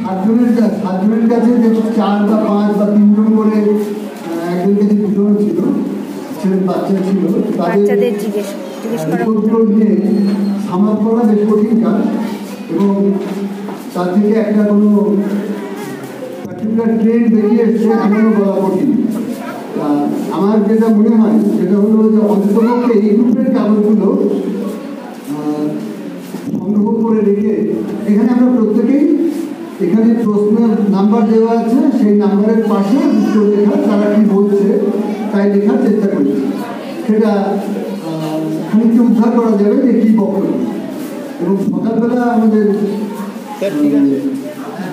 সাতজনের কাছে যে 4 বা 5 বা 3 জন করে একজন কাছে 2 জন ছিল, ছেলে বাচ্চা ছিল, বাচ্চাদের জিজ্ঞেস করা নিয়ে সামাল করা বেশ কঠিন কাজ। এবং তার থেকে একটা কোনো পার্টিকুলার ট্রেন বেরিয়ে এসছে এমনও বলা কঠিন। আমার যেটা মনে হয় সেটা হলো যে অন্ততপক্ষে এই গ্রুপের কাগজগুলো সংগ্রহ করে রেখে এখানে আমরা প্রত্যেকেই এখানে প্রশ্নের নাম্বার দেওয়া আছে, সেই নাম্বারের পাশে উত্তর লেখা, তারা কি বলছে তাই লেখার চেষ্টা করেছি। সেটা খানিকটা উদ্ধার করা যাবে যে কী বক্তব্য। এবং সকালবেলা আমাদের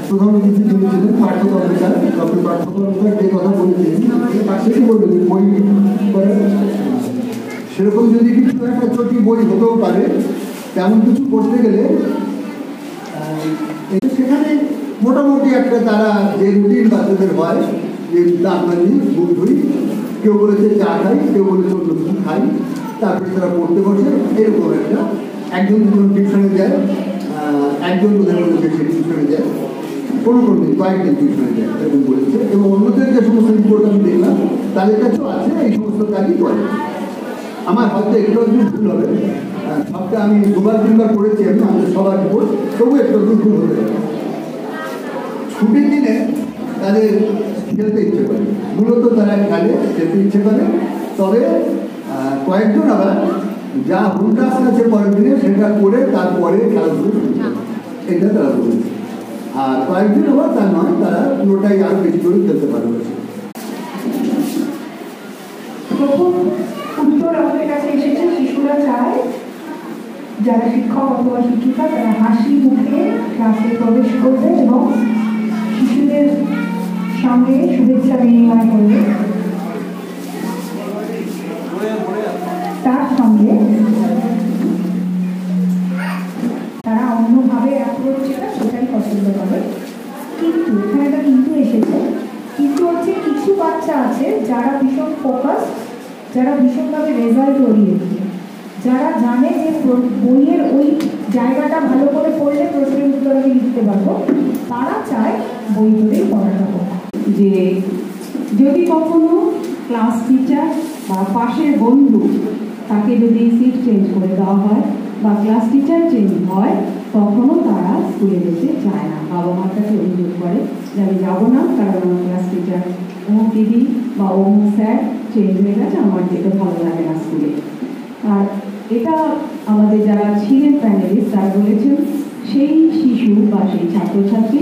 প্রধান অতিথি যিনি ছিলেন পার্থ কর্মকার, ডক্টর পার্থ কর্মকার যে কথা বলেছেন সেটি বলবেন বই করে সেরকম যদি কিছু একটা ছোটি বই হতেও পারে, তেমন কিছু করতে গেলে সেখানে মোটামুটি একটা তারা যে রুটিন বাচ্চাদের হয়, যে দাঁতমাজি মুখ ধুই, কেউ বলেছে চা খাই, কেউ বলেছে অন্য কিছু খাই, তারপরে তারা পড়তে বসে, এরকম একটা একজন দুজন টিউশনে যায়, একজন বোধহয় বলেছে সে টিউশনে যায়, কোনো দিন কয়েকদিন টিউশনে যায় এরকম বলেছে। এবং অন্যদের যে সমস্ত রিপোর্ট আমি দেখলাম তাদের কাছেও আছে, এই সমস্ত কাজই করে। আমার হয়তো একটু ভুল হবে, সবটা আমি 2বার 3বার পড়েছি আমি আমাদের সবার রিপোর্ট, তবু একটু ভুল হতে পারে। ছুটির দিনে তাদের খেলতে ইচ্ছে করে, মূলত তারা খেলে, খেলতে ইচ্ছে করে। তবে কয়েকজন আবার যা হুন্ডাস আছে পরের দিনে সেটা করে তারপরে খেলাধুলো শুরু করে, এটা তারা বলেছে। আর কয়েকজন আবার তা নয়, তারা পুরোটাই আরো বেশি করে খেলতে পারবে। উত্তর আমাদের কাছে এসেছে, শিশুরা চায় যারা শিক্ষক অথবা শিক্ষিকা তারা হাসি মুখে ক্লাসে প্রবেশ করবে এবং শিশুদের সঙ্গে শুভেচ্ছা বিনিময় করবে। তার সঙ্গে তারা অন্যভাবে অ্যাপ্রোচ যেটা সেটাই পছন্দ করে। কিন্তু এখানে একটা কিন্তু এসেছে, কিন্তু হচ্ছে কিছু বাচ্চা আছে যারা ভীষণ ফোকাস, যারা ভীষণভাবে রেজাল্ট ওরিয়েন্টেড, যারা জানে যে বইয়ের ওই জায়গাটা ভালো করে পড়লে প্রশ্নের উত্তর আমি লিখতে পারবো, তারা চায় বই ধরেই পড়াটা হোক। যে যদি কখনো ক্লাস টিচার বা পাশের বন্ধু তাকে যদি সিট চেঞ্জ করে দেওয়া হয় বা ক্লাস টিচার চেঞ্জ হয়, তখনও তারা স্কুলে যেতে চায় না। বাবা মার কাছে অভিযোগ করে যে আমি যাবো না, কারণ আমার ক্লাস টিচার অমুক দিদি বা অমুক স্যার চেঞ্জ হয়ে গেছে, আমার যেতে ভালো লাগে না স্কুলে। আর এটা আমাদের যারা ছিলেন প্যানেলিস্ট তারা বলেছেন সেই শিশু বা সেই ছাত্রছাত্রী